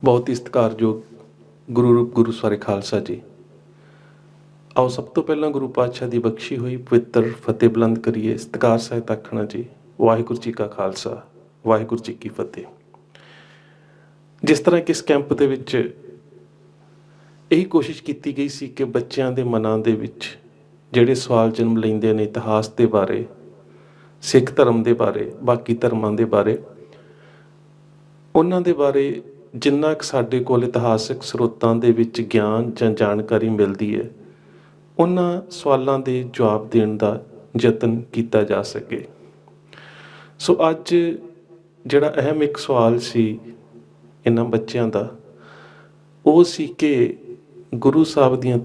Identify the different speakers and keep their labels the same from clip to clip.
Speaker 1: ਬਹੁਤ ਹੀ ਸਤਿਕਾਰਯੋਗ ਗੁਰੂ ਰੂਪ ਗੁਰੂ ਸਵਾਰੇ ਖਾਲਸਾ ਜੀ। ਆਓ ਸਭ ਤੋਂ ਪਹਿਲਾਂ ਗੁਰੂ ਪਾਤਸ਼ਾਹ ਦੀ ਬਖਸ਼ੀ ਹੋਈ ਪਵਿੱਤਰ ਫਤਿਹ ਬੁਲੰਦ ਕਰੀਏ। ਸਤਿਕਾਰ ਸਹਿਤ ਆਖਣਾ ਜੀ, ਵਾਹਿਗੁਰੂ ਜੀ ਕਾ ਖਾਲਸਾ, ਵਾਹਿਗੁਰੂ ਜੀ ਕੀ ਫਤਿਹ। ਜਿਸ ਤਰ੍ਹਾਂ ਕਿ ਇਸ ਕੈਂਪ ਦੇ ਵਿੱਚ ਇਹੀ ਕੋਸ਼ਿਸ਼ ਕੀਤੀ ਗਈ ਸੀ ਕਿ ਬੱਚਿਆਂ ਦੇ ਮਨਾਂ ਦੇ ਵਿੱਚ ਜਿਹੜੇ ਸਵਾਲ ਜਨਮ ਲੈਂਦੇ ਨੇ ਇਤਿਹਾਸ ਦੇ ਬਾਰੇ, ਸਿੱਖ ਧਰਮ ਦੇ ਬਾਰੇ, ਬਾਕੀ ਧਰਮਾਂ ਦੇ ਬਾਰੇ, ਉਹਨਾਂ ਦੇ ਬਾਰੇ ਜਿੰਨਾ ਕੁ ਸਾਡੇ ਕੋਲ ਇਤਿਹਾਸਕ ਸਰੋਤਾਂ ਦੇ ਵਿੱਚ ਗਿਆਨ ਜਾਂ ਜਾਣਕਾਰੀ ਮਿਲਦੀ ਹੈ, ਉਹਨਾਂ ਸਵਾਲਾਂ ਦੇ ਜਵਾਬ ਦੇਣ ਦਾ ਯਤਨ ਕੀਤਾ ਜਾ ਸਕੇ। ਸੋ ਅੱਜ ਜਿਹੜਾ ਅਹਿਮ ਇੱਕ ਸਵਾਲ ਸੀ ਇਹਨਾਂ ਬੱਚਿਆਂ ਦਾ, ਉਹ ਸੀ ਕਿ ਗੁਰੂ ਸਾਹਿਬ ਦੀਆਂ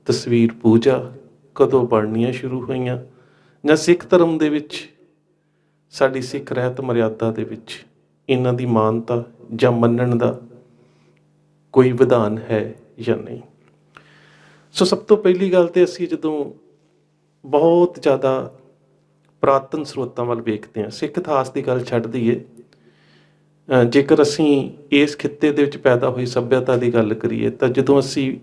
Speaker 1: ਤਸਵੀਰ ਪੂਜਾ ਕਦੋਂ ਬਣਨੀਆਂ ਸ਼ੁਰੂ ਹੋਈਆਂ, ਜਾਂ ਸਿੱਖ ਧਰਮ ਦੇ ਵਿੱਚ, ਸਾਡੀ ਸਿੱਖ ਰਹਿਤ ਮਰਿਆਦਾ ਦੇ ਵਿੱਚ ਇਹਨਾਂ ਦੀ ਮਾਨਤਾ ਜਾਂ ਮੰਨਣ ਦਾ ਕੋਈ ਵਿਧਾਨ ਹੈ ਜਾਂ ਨਹੀਂ। ਸੋ ਸਭ ਤੋਂ ਪਹਿਲੀ ਗੱਲ ਤੇ ਅਸੀਂ ਜਦੋਂ ਬਹੁਤ ਜ਼ਿਆਦਾ ਪੁਰਾਤਨ ਸਰੋਤਾਂ ਵੱਲ ਵੇਖਦੇ ਹਾਂ, ਸਿੱਖ ਇਤਿਹਾਸ ਦੀ ਗੱਲ ਛੱਡ ਦਈਏ, ਜੇਕਰ ਅਸੀਂ ਇਸ ਖਿੱਤੇ ਦੇ ਵਿੱਚ ਪੈਦਾ ਹੋਈ ਸੱਭਿਅਤਾ ਦੀ ਗੱਲ ਕਰੀਏ ਤਾਂ ਜਦੋਂ ਅਸੀਂ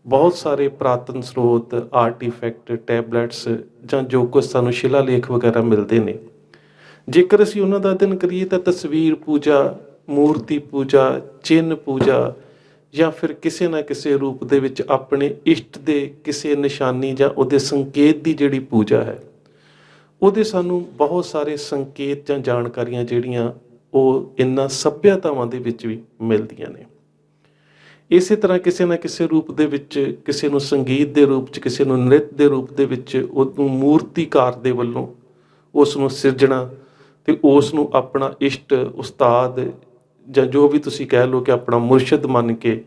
Speaker 1: ਬਹੁਤ ਸਾਰੇ ਪੁਰਾਤਨ ਸਰੋਤ, ਆਰਟੀਫੈਕਟ, ਟੈਬਲੇਟਸ ਜਾਂ ਜੋ ਕੁਝ ਸਾਨੂੰ ਸ਼ਿਲਾ ਲੇਖ ਵਗੈਰਾ ਮਿਲਦੇ ਨੇ, ਜੇਕਰ ਅਸੀਂ ਉਹਨਾਂ ਦਾ ਅਧਿਐਨ ਕਰੀਏ ਤਾਂ ਤਸਵੀਰ ਪੂਜਾ, ਮੂਰਤੀ ਪੂਜਾ, ਚਿੰਨ੍ਹ ਪੂਜਾ, ਜਾਂ ਫਿਰ ਕਿਸੇ ਨਾ ਕਿਸੇ ਰੂਪ ਦੇ ਵਿੱਚ ਆਪਣੇ ਇਸ਼ਟ ਦੇ ਕਿਸੇ ਨਿਸ਼ਾਨੀ ਜਾਂ ਉਹਦੇ ਸੰਕੇਤ ਦੀ ਜਿਹੜੀ ਪੂਜਾ ਹੈ, ਉਹਦੇ ਸਾਨੂੰ ਬਹੁਤ ਸਾਰੇ ਸੰਕੇਤ ਜਾਂ ਜਾਣਕਾਰੀਆਂ ਜਿਹੜੀਆਂ ਉਹ ਇਹਨਾਂ ਸੱਭਿਅਤਾਵਾਂ ਦੇ ਵਿੱਚ ਵੀ ਮਿਲਦੀਆਂ ਨੇ। ਇਸੇ ਤਰ੍ਹਾਂ ਕਿਸੇ ਨਾ ਕਿਸੇ ਰੂਪ ਦੇ ਵਿੱਚ, ਕਿਸੇ ਨੂੰ ਸੰਗੀਤ ਦੇ ਰੂਪ 'ਚ, ਕਿਸੇ ਨੂੰ ਨ੍ਰਿਤ ਦੇ ਰੂਪ ਦੇ ਵਿੱਚ ਉਹਨੂੰ ਮੂਰਤੀਕਾਰ ਦੇ ਵੱਲੋਂ ਉਸ ਨੂੰ ਸਿਰਜਣਾ ਅਤੇ ਉਸ ਨੂੰ ਆਪਣਾ ਇਸ਼ਟ, ਉਸਤਾਦ ਜਾਂ ਜੋ ਵੀ ਤੁਸੀਂ ਕਹਿ ਲਓ ਕਿ ਆਪਣਾ ਮੁਰਸ਼ਿਦ ਮੰਨ ਕੇ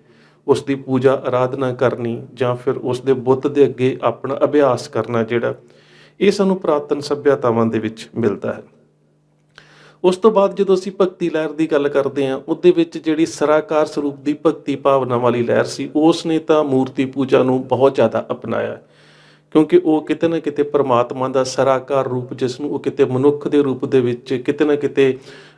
Speaker 1: ਉਸ ਦੀ ਪੂਜਾ ਅਰਾਧਨਾ ਕਰਨੀ, ਜਾਂ ਫਿਰ ਉਸ ਦੇ ਬੁੱਤ ਦੇ ਅੱਗੇ ਆਪਣਾ ਅਭਿਆਸ ਕਰਨਾ, ਜਿਹੜਾ ਇਹ ਸਾਨੂੰ ਪੁਰਾਤਨ ਸੱਭਿਅਤਾਵਾਂ ਦੇ ਵਿੱਚ ਮਿਲਦਾ ਹੈ। ਉਸ ਤੋਂ ਬਾਅਦ ਜਦੋਂ ਅਸੀਂ ਭਗਤੀ ਲਹਿਰ ਦੀ ਗੱਲ ਕਰਦੇ ਹਾਂ, ਉਹਦੇ ਵਿੱਚ ਜਿਹੜੀ ਸਰਾਕਾਰ ਸਰੂਪ ਦੀ ਭਗਤੀ ਭਾਵਨਾ ਵਾਲੀ ਲਹਿਰ ਸੀ, ਉਸ ਨੇ ਤਾਂ ਮੂਰਤੀ ਪੂਜਾ ਨੂੰ ਬਹੁਤ ਜ਼ਿਆਦਾ ਅਪਣਾਇਆ, ਕਿਉਂਕਿ ਉਹ ਕਿਤੇ ਨਾ ਕਿਤੇ ਪਰਮਾਤਮਾ ਦਾ ਸਰਾਕਾਰ ਰੂਪ, ਜਿਸ ਨੂੰ ਉਹ ਕਿਤੇ ਮਨੁੱਖ ਦੇ ਰੂਪ ਦੇ ਵਿੱਚ, ਕਿਤੇ ਨਾ ਕਿਤੇ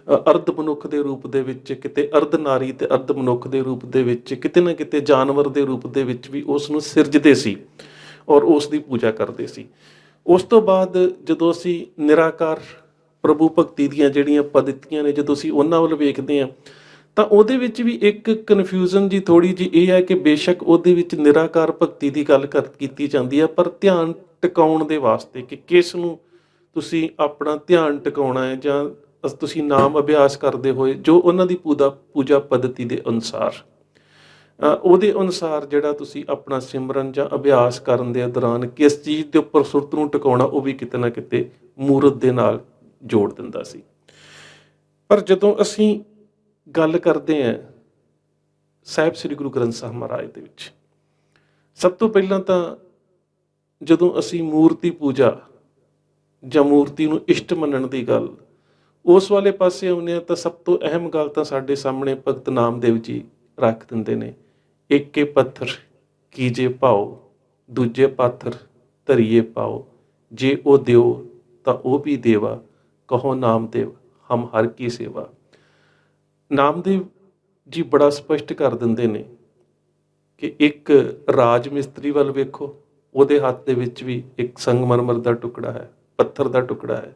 Speaker 1: ਅਰਧ ਮਨੁੱਖ ਦੇ ਰੂਪ ਦੇ ਵਿੱਚ, ਕਿਤੇ ਅਰਧ ਨਾਰੀ ਅਤੇ ਅਰਧ ਮਨੁੱਖ ਦੇ ਰੂਪ ਦੇ ਵਿੱਚ, ਕਿਤੇ ਨਾ ਕਿਤੇ ਜਾਨਵਰ ਦੇ ਰੂਪ ਦੇ ਵਿੱਚ ਵੀ ਉਸ ਨੂੰ ਸਿਰਜਦੇ ਸੀ ਔਰ ਉਸ ਦੀ ਪੂਜਾ ਕਰਦੇ ਸੀ। ਉਸ ਤੋਂ ਬਾਅਦ ਜਦੋਂ ਅਸੀਂ ਨਿਰਾਕਾਰ ਪ੍ਰਭੂ ਭਗਤੀ ਦੀਆਂ ਜਿਹੜੀਆਂ ਪद्धਤੀਆਂ ਨੇ, ਜਦੋਂ ਅਸੀਂ ਉਹਨਾਂ ਵੱਲ ਵੇਖਦੇ ਹਾਂ ਤਾਂ ਉਹਦੇ ਵਿੱਚ ਵੀ ਇੱਕ ਕਨਫਿਊਜ਼ਨ ਜੀ ਥੋੜ੍ਹੀ ਜਿਹੀ ਇਹ ਹੈ ਕਿ ਬੇਸ਼ੱਕ ਉਹਦੇ ਵਿੱਚ ਨਿਰਾਕਾਰ ਭਗਤੀ ਦੀ ਗੱਲ ਕੀਤੀ ਜਾਂਦੀ ਹੈ, ਪਰ ਧਿਆਨ ਟਿਕਾਉਣ ਦੇ ਵਾਸਤੇ ਕਿ ਕਿਸ ਨੂੰ ਤੁਸੀਂ ਆਪਣਾ ਧਿਆਨ ਟਿਕਾਉਣਾ ਹੈ, ਜਾਂ ਤੁਸੀਂ ਨਾਮ ਅਭਿਆਸ ਕਰਦੇ ਹੋਏ ਜੋ ਉਹਨਾਂ ਦੀ ਪੂਜਾ ਪੱਧਤੀ ਦੇ ਅਨੁਸਾਰ, ਉਹਦੇ ਅਨੁਸਾਰ ਜਿਹੜਾ ਤੁਸੀਂ ਆਪਣਾ ਸਿਮਰਨ ਜਾਂ ਅਭਿਆਸ ਕਰਨ ਦੇ ਦੌਰਾਨ ਕਿਸ ਚੀਜ਼ ਦੇ ਉੱਪਰ ਸੁਰਤ ਨੂੰ ਟਿਕਾਉਣਾ, ਉਹ ਵੀ ਕਿਤੇ ਨਾ ਕਿਤੇ ਮੂਰਤ ਦੇ ਨਾਲ ਜੋੜ ਦਿੰਦਾ ਸੀ। ਪਰ ਜਦੋਂ ਅਸੀਂ ਗੱਲ ਕਰਦੇ ਹਾਂ ਸਾਹਿਬ ਸ੍ਰੀ ਗੁਰੂ ਗ੍ਰੰਥ ਸਾਹਿਬ ਮਹਾਰਾਜ ਦੇ ਵਿੱਚ, ਸਭ ਤੋਂ ਪਹਿਲਾਂ ਤਾਂ ਜਦੋਂ ਅਸੀਂ ਮੂਰਤੀ ਪੂਜਾ ਜਾਂ ਮੂਰਤੀ ਨੂੰ ਇਸ਼ਟ ਮੰਨਣ ਦੀ ਗੱਲ ਉਸ ਵਾਲੇ ਪਾਸੇ ਆਉਂਦੇ ਹਾਂ, ਤਾਂ ਸਭ ਤੋਂ ਅਹਿਮ ਗੱਲ ਤਾਂ ਸਾਡੇ ਸਾਹਮਣੇ ਭਗਤ ਨਾਮਦੇਵ ਜੀ ਰੱਖ ਦਿੰਦੇ ਨੇ। ਏਕੇ ਪੱਥਰ ਕੀਜੇ ਭਾਓ, ਦੂਜੇ ਪਾਥਰ ਧਰੀਏ ਪਾਓ, ਜੇ ਉਹ ਦਿਓ ਤਾਂ ਉਹ ਵੀ ਦੇਵਾ, ਕਹੋ ਨਾਮਦੇਵ ਹਮ ਹਰ ਕੀ ਸੇਵਾ। ਨਾਮਦੇਵ ਜੀ ਬੜਾ ਸਪਸ਼ਟ ਕਰ ਦਿੰਦੇ ਨੇ ਕਿ ਇੱਕ ਰਾਜ ਮਿਸਤਰੀ ਵੱਲ ਵੇਖੋ, ਉਹਦੇ ਹੱਥ ਦੇ ਵਿੱਚ ਵੀ ਇੱਕ ਸੰਗਮਰਮਰ ਦਾ ਟੁਕੜਾ ਹੈ, ਪੱਥਰ ਦਾ ਟੁਕੜਾ ਹੈ।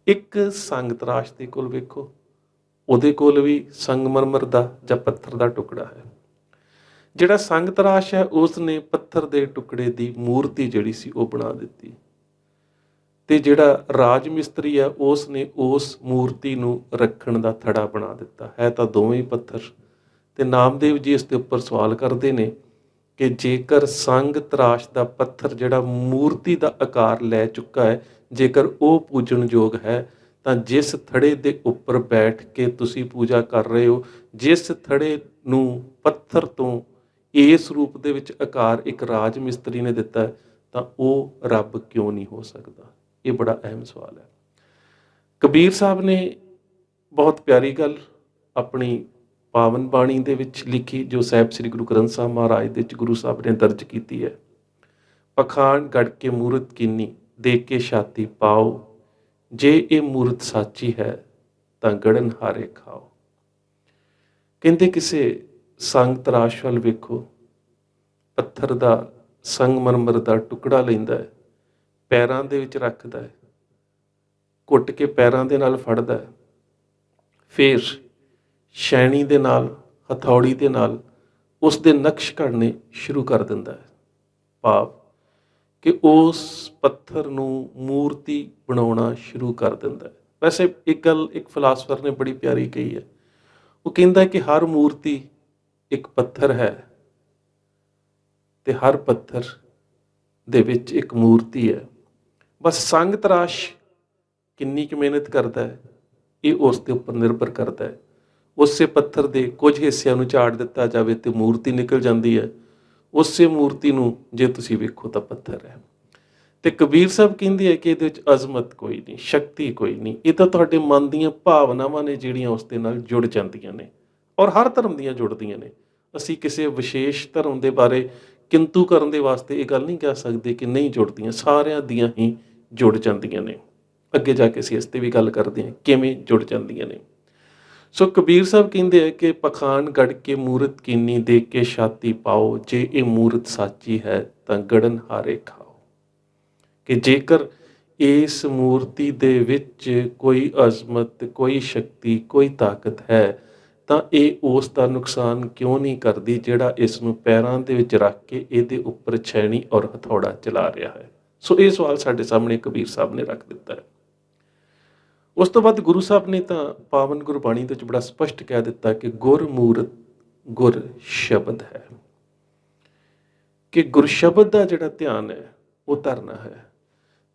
Speaker 1: ਇੱਕ ਸੰਗ ਤਰਾਸ਼ ਦੇ ਕੋਲ ਵੇਖੋ, ਉਹਦੇ ਕੋਲ ਵੀ ਸੰਗਮਰਮਰ ਦਾ ਜਾਂ ਪੱਥਰ ਦਾ ਟੁਕੜਾ ਹੈ। ਜਿਹੜਾ ਸੰਗ ਤਰਾਸ਼ ਹੈ ਉਸ ਨੇ ਪੱਥਰ ਦੇ ਟੁਕੜੇ ਦੀ ਮੂਰਤੀ ਜਿਹੜੀ ਸੀ ਉਹ ਬਣਾ ਦਿੱਤੀ, ਅਤੇ ਜਿਹੜਾ ਰਾਜ ਮਿਸਤਰੀ ਹੈ ਉਸ ਨੇ ਉਸ ਮੂਰਤੀ ਨੂੰ ਰੱਖਣ ਦਾ ਥੜਾ ਬਣਾ ਦਿੱਤਾ। ਹੈ ਤਾਂ ਦੋਵੇਂ ਪੱਥਰ। ਅਤੇ ਨਾਮਦੇਵ ਜੀ ਇਸ ਦੇ ਉੱਪਰ ਸਵਾਲ ਕਰਦੇ ਨੇ ਕਿ ਜੇਕਰ ਸੰਗ ਤਰਾਸ਼ ਦਾ ਪੱਥਰ ਜਿਹੜਾ ਮੂਰਤੀ ਦਾ ਆਕਾਰ ਲੈ ਚੁੱਕਾ ਹੈ, ਜੇਕਰ ਉਹ ਪੂਜਣਯੋਗ ਹੈ, ਤਾਂ ਜਿਸ ਥੜੇ ਦੇ ਉੱਪਰ ਬੈਠ ਕੇ ਤੁਸੀਂ ਪੂਜਾ ਕਰ ਰਹੇ ਹੋ, ਜਿਸ ਥੜੇ ਨੂੰ ਪੱਥਰ ਤੋਂ ਇਸ ਰੂਪ ਦੇ ਵਿੱਚ ਆਕਾਰ ਇੱਕ ਰਾਜ ਮਿਸਤਰੀ ਨੇ ਦਿੱਤਾ, ਤਾਂ ਉਹ ਰੱਬ ਕਿਉਂ ਨਹੀਂ ਹੋ ਸਕਦਾ? ਇਹ ਬੜਾ ਅਹਿਮ ਸਵਾਲ ਹੈ। ਕਬੀਰ ਸਾਹਿਬ ਨੇ ਬਹੁਤ ਪਿਆਰੀ ਗੱਲ ਆਪਣੀ ਪਾਵਨ ਬਾਣੀ ਦੇ ਵਿੱਚ ਲਿਖੀ, ਜੋ ਸਾਹਿਬ ਸ੍ਰੀ ਗੁਰੂ ਗ੍ਰੰਥ ਸਾਹਿਬ ਮਹਾਰਾਜ ਦੇ ਵਿੱਚ ਗੁਰੂ ਸਾਹਿਬ ਨੇ ਦਰਜ ਕੀਤੀ ਹੈ। ਪਖਾਣ ਗੜ ਕੇ ਮੂਰਤ ਕੀਨੀ, ਦੇ ਕੇ ਛਾਤੀ ਪਾਓ, ਜੇ ਇਹ ਮੂਰਤ ਸਾਚੀ ਹੈ ਤਾਂ ਗੜਨ ਹਾਰੇ ਖਾਓ। ਕਹਿੰਦੇ ਕਿਸੇ ਸੰਗ ਤਰਾਸ਼ ਵੱਲ ਵੇਖੋ, ਪੱਥਰ ਦਾ ਸੰਗਮਰਮਰ ਦਾ ਟੁਕੜਾ ਲੈਂਦਾ ਹੈ, ਪੈਰਾਂ ਦੇ ਵਿੱਚ ਰੱਖਦਾ ਹੈ, ਘੁੱਟ ਕੇ ਪੈਰਾਂ ਦੇ ਨਾਲ ਫੜਦਾ ਹੈ, ਫਿਰ ਛੈਣੀ ਦੇ ਨਾਲ, ਹਥੌੜੀ ਦੇ ਨਾਲ ਉਸ ਦੇ ਨਕਸ਼ ਘੜਨੇ ਸ਼ੁਰੂ ਕਰ ਦਿੰਦਾ ਹੈ। ਭਾਵ ਕਿ ਉਸ ਪੱਥਰ ਨੂੰ ਮੂਰਤੀ ਬਣਾਉਣਾ ਸ਼ੁਰੂ ਕਰ ਦਿੰਦਾ ਹੈ। ਵੈਸੇ ਇੱਕ ਗੱਲ ਇੱਕ ਫਿਲਾਸਫਰ ਨੇ ਬੜੀ ਪਿਆਰੀ ਕਹੀ ਹੈ, ਉਹ ਕਹਿੰਦਾ ਕਿ ਹਰ ਮੂਰਤੀ ਇੱਕ ਪੱਥਰ ਹੈ ਤੇ ਹਰ ਪੱਥਰ ਦੇ ਵਿੱਚ ਇੱਕ ਮੂਰਤੀ ਹੈ। ਬਸ ਸੰਗ ਤਰਾਸ਼ ਕਿੰਨੀ ਕੁ ਮਿਹਨਤ ਕਰਦਾ ਹੈ, ਇਹ ਉਸ ਦੇ ਉੱਪਰ ਨਿਰਭਰ ਕਰਦਾ ਹੈ। ਉਸੇ ਪੱਥਰ ਦੇ ਕੁਝ ਹਿੱਸਿਆਂ ਨੂੰ ਝਾੜ ਦਿੱਤਾ ਜਾਵੇ ਤੇ ਮੂਰਤੀ ਨਿਕਲ ਜਾਂਦੀ ਹੈ। ਉਸੇ ਮੂਰਤੀ ਨੂੰ ਜੇ ਤੁਸੀਂ ਵੇਖੋ ਤਾਂ ਪੱਥਰ ਹੈ। ਤੇ ਕਬੀਰ ਸਾਹਿਬ ਕਹਿੰਦੇ ਹੈ ਕਿ ਇਹਦੇ ਵਿੱਚ ਅਜ਼ਮਤ ਕੋਈ ਨਹੀਂ, ਸ਼ਕਤੀ ਕੋਈ ਨਹੀਂ, ਇਹ ਤਾਂ ਤੁਹਾਡੇ ਮਨ ਦੀਆਂ ਭਾਵਨਾਵਾਂ ਨੇ ਜਿਹੜੀਆਂ ਉਸ ਦੇ ਨਾਲ ਜੁੜ ਜਾਂਦੀਆਂ ਨੇ, ਔਰ ਹਰ ਧਰਮ ਦੀਆਂ ਜੁੜਦੀਆਂ ਨੇ। ਅਸੀਂ ਕਿਸੇ ਵਿਸ਼ੇਸ਼ ਧਰਮ ਦੇ ਬਾਰੇ ਕਿੰਤੂ ਕਰਨ ਦੇ ਵਾਸਤੇ ਇਹ ਗੱਲ ਨਹੀਂ ਕਹਿ ਸਕਦੇ ਕਿ ਨਹੀਂ ਜੁੜਦੀਆਂ, ਸਾਰਿਆਂ ਦੀਆਂ ਹੀ ਜੁੜ ਜਾਂਦੀਆਂ ਨੇ। ਅੱਗੇ ਜਾ ਕੇ ਅਸੀਂ ਇਸ 'ਤੇ ਵੀ ਗੱਲ ਕਰਦੇ ਹਾਂ ਕਿਵੇਂ ਜੁੜ ਜਾਂਦੀਆਂ ਨੇ। ਸੋ ਕਬੀਰ ਸਾਹਿਬ ਕਹਿੰਦੇ ਹੈ ਕਿ ਪਖਾਨ ਗੜ ਕੇ ਮੂਰਤ ਕੀਨੀ ਦੇਖ ਕੇ ਛਾਤੀ ਪਾਓ, ਜੇ ਇਹ ਮੂਰਤ ਸਾਚੀ ਹੈ ਤਾਂ ਗੜਨ ਹਾਰੇ ਖਾਓ। ਕਿ ਜੇਕਰ ਇਸ ਮੂਰਤੀ ਦੇ ਵਿੱਚ ਕੋਈ ਅਜ਼ਮਤ, ਕੋਈ ਸ਼ਕਤੀ, ਕੋਈ ਤਾਕਤ ਹੈ ਤਾਂ ਇਹ ਉਸ ਦਾ ਨੁਕਸਾਨ ਕਿਉਂ ਨਹੀਂ ਕਰਦੀ ਜਿਹੜਾ ਇਸ ਨੂੰ ਪੈਰਾਂ ਦੇ ਵਿੱਚ ਰੱਖ ਕੇ ਇਹਦੇ ਉੱਪਰ ਛੈਣੀ ਔਰ ਹਥੌੜਾ ਚਲਾ ਰਿਹਾ ਹੈ। ਸੋ ਇਹ ਸਵਾਲ ਸਾਡੇ ਸਾਹਮਣੇ ਕਬੀਰ ਸਾਹਿਬ ਨੇ ਰੱਖ ਦਿੱਤਾ ਹੈ। ਉਸ ਤੋਂ ਬਾਅਦ ਗੁਰੂ ਸਾਹਿਬ ਨੇ ਤਾਂ ਪਾਵਨ ਗੁਰਬਾਣੀ ਦੇ ਵਿੱਚ ਬੜਾ ਸਪਸ਼ਟ ਕਹਿ ਦਿੱਤਾ ਕਿ ਗੁਰ ਮੂਰਤ ਗੁਰ ਸ਼ਬਦ ਹੈ, ਕਿ ਗੁਰ ਸ਼ਬਦ ਦਾ ਜਿਹੜਾ ਧਿਆਨ ਹੈ ਉਹ ਧਰਨਾ ਹੈ।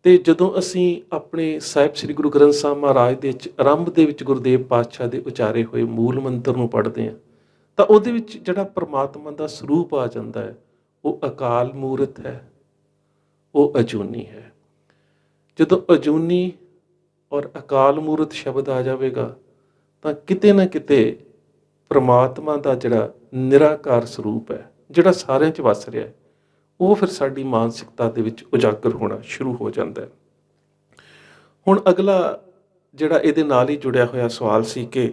Speaker 1: ਤੇ ਜਦੋਂ ਅਸੀਂ ਆਪਣੇ ਸਾਹਿਬ ਸ੍ਰੀ ਗੁਰੂ ਗ੍ਰੰਥ ਸਾਹਿਬ ਮਹਾਰਾਜ ਦੇ ਵਿੱਚ ਆਰੰਭ ਦੇ ਵਿੱਚ ਗੁਰਦੇਵ ਪਾਤਸ਼ਾਹ ਦੇ ਉਚਾਰੇ ਹੋਏ ਮੂਲ ਮੰਤਰ ਨੂੰ ਪੜ੍ਹਦੇ ਹਾਂ ਤਾਂ ਉਹਦੇ ਵਿੱਚ ਜਿਹੜਾ ਪਰਮਾਤਮਾ ਦਾ ਸਰੂਪ ਆ ਜਾਂਦਾ ਹੈ ਉਹ ਅਕਾਲ ਮੂਰਤ ਹੈ, ਉਹ ਅਜੂਨੀ ਹੈ। ਜਦੋਂ ਅਜੂਨੀ ਔਰ ਅਕਾਲ ਮੂਰਤ ਸ਼ਬਦ ਆ ਜਾਵੇਗਾ ਤਾਂ ਕਿਤੇ ਨਾ ਕਿਤੇ ਪਰਮਾਤਮਾ ਦਾ ਜਿਹੜਾ ਨਿਰਾਕਾਰ ਸਰੂਪ ਹੈ, ਜਿਹੜਾ ਸਾਰਿਆਂ 'ਚ ਵਸ ਰਿਹਾ ਹੈ, ਉਹ ਫਿਰ ਸਾਡੀ ਮਾਨਸਿਕਤਾ ਦੇ ਵਿੱਚ ਉਜਾਗਰ ਹੋਣਾ ਸ਼ੁਰੂ ਹੋ ਜਾਂਦਾ ਹੈ। ਹੁਣ ਅਗਲਾ ਜਿਹੜਾ ਇਹਦੇ ਨਾਲ ਹੀ ਜੁੜਿਆ ਹੋਇਆ ਸਵਾਲ ਸੀ ਕਿ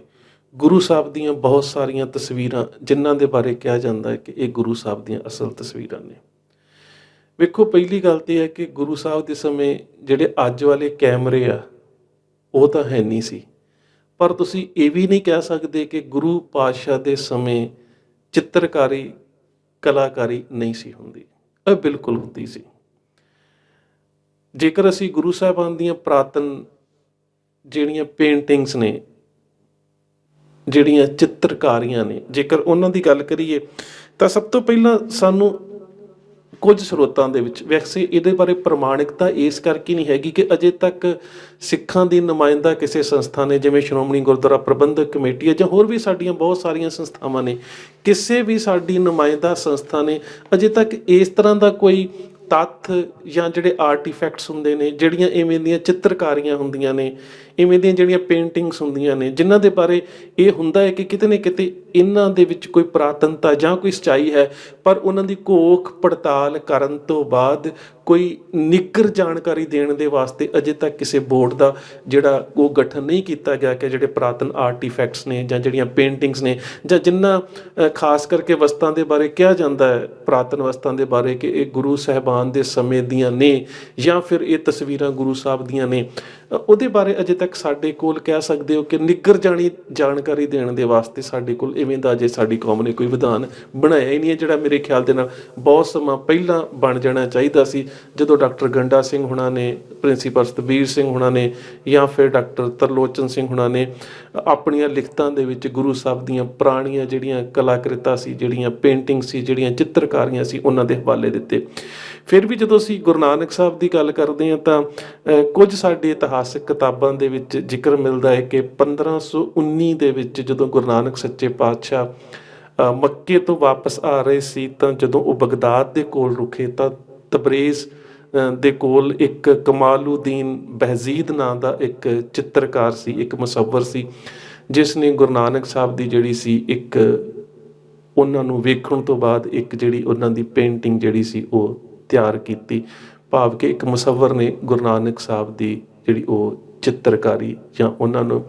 Speaker 1: ਗੁਰੂ ਸਾਹਿਬ ਦੀਆਂ ਬਹੁਤ ਸਾਰੀਆਂ ਤਸਵੀਰਾਂ ਜਿਨ੍ਹਾਂ ਦੇ ਬਾਰੇ ਕਿਹਾ ਜਾਂਦਾ ਹੈ ਕਿ ਇਹ ਗੁਰੂ ਸਾਹਿਬ ਦੀਆਂ ਅਸਲ ਤਸਵੀਰਾਂ ਨੇ। ਵੇਖੋ, ਪਹਿਲੀ ਗੱਲ ਤਾਂ ਇਹ ਹੈ ਕਿ ਗੁਰੂ ਸਾਹਿਬ ਦੇ ਸਮੇਂ ਜਿਹੜੇ ਅੱਜ ਵਾਲੇ ਕੈਮਰੇ ਆ ਉਹ ਤਾਂ ਹੈ ਨਹੀਂ ਸੀ, ਪਰ ਤੁਸੀਂ ਇਹ ਵੀ ਨਹੀਂ ਕਹਿ ਸਕਦੇ ਕਿ ਗੁਰੂ ਪਾਤਸ਼ਾਹ ਦੇ ਸਮੇਂ ਚਿੱਤਰਕਾਰੀ, ਕਲਾਕਾਰੀ ਨਹੀਂ ਸੀ ਹੁੰਦੀ। ਇਹ ਬਿਲਕੁਲ ਹੁੰਦੀ ਸੀ। ਜੇਕਰ ਅਸੀਂ ਗੁਰੂ ਸਾਹਿਬਾਨ ਦੀਆਂ ਪੁਰਾਤਨ ਜਿਹੜੀਆਂ ਪੇਂਟਿੰਗਸ ਨੇ, ਜਿਹੜੀਆਂ ਚਿੱਤਰਕਾਰੀਆਂ ਨੇ, ਜੇਕਰ ਉਹਨਾਂ ਦੀ ਗੱਲ ਕਰੀਏ ਤਾਂ ਸਭ ਤੋਂ ਪਹਿਲਾਂ ਸਾਨੂੰ ਕੁਝ ਸਰੋਤਾਂ ਦੇ ਵਿੱਚ, ਵੈਸੇ ਇਹਦੇ ਬਾਰੇ ਪ੍ਰਮਾਣਿਕਤਾ ਇਸ ਕਰਕੇ ਨਹੀਂ ਹੈਗੀ ਕਿ ਅਜੇ ਤੱਕ ਸਿੱਖਾਂ ਦੀ ਨੁਮਾਇੰਦਾ ਕਿਸੇ ਸੰਸਥਾ ਨੇ, ਜਿਵੇਂ ਸ਼੍ਰੋਮਣੀ ਗੁਰਦੁਆਰਾ ਪ੍ਰਬੰਧਕ ਕਮੇਟੀ ਹੈ ਜਾਂ ਹੋਰ ਵੀ ਸਾਡੀਆਂ ਬਹੁਤ ਸਾਰੀਆਂ ਸੰਸਥਾਵਾਂ ਨੇ, ਕਿਸੇ ਵੀ ਸਾਡੀ ਨੁਮਾਇੰਦਾ ਸੰਸਥਾ ਨੇ ਅਜੇ ਤੱਕ ਇਸ ਤਰ੍ਹਾਂ ਦਾ ਕੋਈ ਤੱਥ ਜਾਂ ਜਿਹੜੇ ਆਰਟੀਫੈਕਟਸ ਹੁੰਦੇ ਨੇ, ਜਿਹੜੀਆਂ ਇਵੇਂ ਦੀਆਂ ਚਿੱਤਰਕਾਰੀਆਂ ਹੁੰਦੀਆਂ ਨੇ, ਇਵੇਂ ਦੀਆਂ ਜਿਹੜੀਆਂ ਪੇਂਟਿੰਗਸ ਹੁੰਦੀਆਂ ਨੇ, ਜਿਨ੍ਹਾਂ ਦੇ ਬਾਰੇ ਇਹ ਹੁੰਦਾ ਹੈ ਕਿ ਕਿਤੇ ਨਾ ਕਿਤੇ ਇਹਨਾਂ ਦੇ ਵਿੱਚ ਕੋਈ ਪੁਰਾਤਨਤਾ ਜਾਂ ਕੋਈ ਸੱਚਾਈ ਹੈ, ਪਰ ਉਹਨਾਂ ਦੀ ਘੋਖ ਪੜਤਾਲ ਕਰਨ ਤੋਂ ਬਾਅਦ ਕੋਈ ਨਿੱਘਰ ਜਾਣਕਾਰੀ ਦੇਣ ਦੇ ਵਾਸਤੇ ਅਜੇ ਤੱਕ ਕਿਸੇ ਬੋਰਡ ਦਾ ਜਿਹੜਾ ਉਹ ਗਠਨ ਨਹੀਂ ਕੀਤਾ ਗਿਆ ਕਿ ਜਿਹੜੇ ਪੁਰਾਤਨ ਆਰਟੀਫੈਕਟਸ ਨੇ ਜਾਂ ਜਿਹੜੀਆਂ ਪੇਂਟਿੰਗਸ ਨੇ ਜਾਂ ਜਿਨ੍ਹਾਂ ਖਾਸ ਕਰਕੇ ਵਸਤਾਂ ਦੇ ਬਾਰੇ ਕਿਹਾ ਜਾਂਦਾ ਹੈ, ਪੁਰਾਤਨ ਵਸਤਾਂ ਦੇ ਬਾਰੇ ਕਿ ਇਹ ਗੁਰੂ ਸਾਹਿਬਾਨ ਦੇ ਸਮੇਂ ਦੀਆਂ ਨੇ ਜਾਂ ਫਿਰ ਇਹ ਤਸਵੀਰਾਂ ਗੁਰੂ ਸਾਹਿਬ ਦੀਆਂ ਨੇ, ਉਹਦੇ ਬਾਰੇ ਅਜੇ ਤੱਕ ਸਾਡੇ ਕੋਲ ਕਹਿ ਸਕਦੇ ਹੋ ਕਿ ਨਿੱਘਰ ਜਾਣਕਾਰੀ ਦੇਣ ਦੇ ਵਾਸਤੇ ਸਾਡੇ ਕੋਲ ਇਵੇਂ ਦਾ ਅਜੇ ਸਾਡੀ ਕੌਮ ਨੇ ਕੋਈ ਵਿਧਾਨ ਬਣਾਇਆ ਹੀ ਨਹੀਂ ਹੈ, ਜਿਹੜਾ ਮੇਰੇ ਖਿਆਲ ਦੇ ਨਾਲ ਬਹੁਤ ਸਮਾਂ ਪਹਿਲਾਂ ਬਣ ਜਾਣਾ ਚਾਹੀਦਾ ਸੀ, ਜਦੋਂ ਡਾਕਟਰ ਗੰਡਾ ਸਿੰਘ ਹੁਣਾਂ ਨੇ, ਪ੍ਰਿੰਸੀਪਲ ਸਤਬੀਰ ਸਿੰਘ ਹੁਣਾਂ ਨੇ ਜਾਂ ਫਿਰ ਡਾਕਟਰ ਤਰਲੋਚਨ ਸਿੰਘ ਹੁਣਾਂ ਨੇ ਆਪਣੀਆਂ ਲਿਖਤਾਂ ਦੇ ਵਿੱਚ ਗੁਰੂ ਸਾਹਿਬ ਦੀਆਂ ਪੁਰਾਣੀਆਂ ਜਿਹੜੀਆਂ ਕਲਾਕ੍ਰਿਤਾਂ ਸੀ, ਜਿਹੜੀਆਂ ਪੇਂਟਿੰਗ ਸੀ, ਜਿਹੜੀਆਂ ਚਿੱਤਰਕਾਰੀਆਂ ਸੀ, ਉਹਨਾਂ ਦੇ ਹਵਾਲੇ ਦਿੱਤੇ। ਫਿਰ ਵੀ ਜਦੋਂ ਅਸੀਂ ਗੁਰੂ ਨਾਨਕ ਸਾਹਿਬ ਦੀ ਗੱਲ ਕਰਦੇ ਹਾਂ ਤਾਂ ਕੁਝ ਸਾਡੇ ਇਤਿਹਾਸਕ ਕਿਤਾਬਾਂ ਦੇ ਵਿੱਚ ਜ਼ਿਕਰ ਮਿਲਦਾ ਹੈ ਕਿ 1519 ਦੇ ਵਿੱਚ ਜਦੋਂ ਗੁਰੂ ਨਾਨਕ ਸੱਚੇ ਪਾਤਸ਼ਾਹ ਮੱਕੇ ਤੋਂ ਵਾਪਸ ਆ ਰਹੇ ਸੀ ਤਾਂ ਜਦੋਂ ਉਹ ਬਗਦਾਦ ਦੇ ਕੋਲ ਰੁਕੇ ਤਾਂ ਤਬਰੇਜ਼ ਦੇ ਕੋਲ ਇੱਕ ਕਮਾਲੂਦੀਨ ਬਹਿਜ਼ੀਦ ਨਾਂ ਦਾ ਇੱਕ ਚਿੱਤਰਕਾਰ ਸੀ, ਇੱਕ ਮੁਸੱਵਰ ਸੀ, ਜਿਸ ਨੇ ਗੁਰੂ ਨਾਨਕ ਸਾਹਿਬ ਦੀ ਜਿਹੜੀ ਸੀ ਇੱਕ ਉਹਨਾਂ ਨੂੰ ਵੇਖਣ ਤੋਂ ਬਾਅਦ ਇੱਕ ਜਿਹੜੀ ਉਹਨਾਂ ਦੀ ਪੇਂਟਿੰਗ ਜਿਹੜੀ ਸੀ ਉਹ ਤਿਆਰ ਕੀਤੀ। ਭਾਵ ਕਿ ਇੱਕ ਮੁਸੱਵਰ ਨੇ ਗੁਰੂ ਨਾਨਕ ਸਾਹਿਬ ਦੀ ਜਿਹੜੀ ਉਹ ਚਿੱਤਰਕਾਰੀ ਜਾਂ ਉਹਨਾਂ ਨੂੰ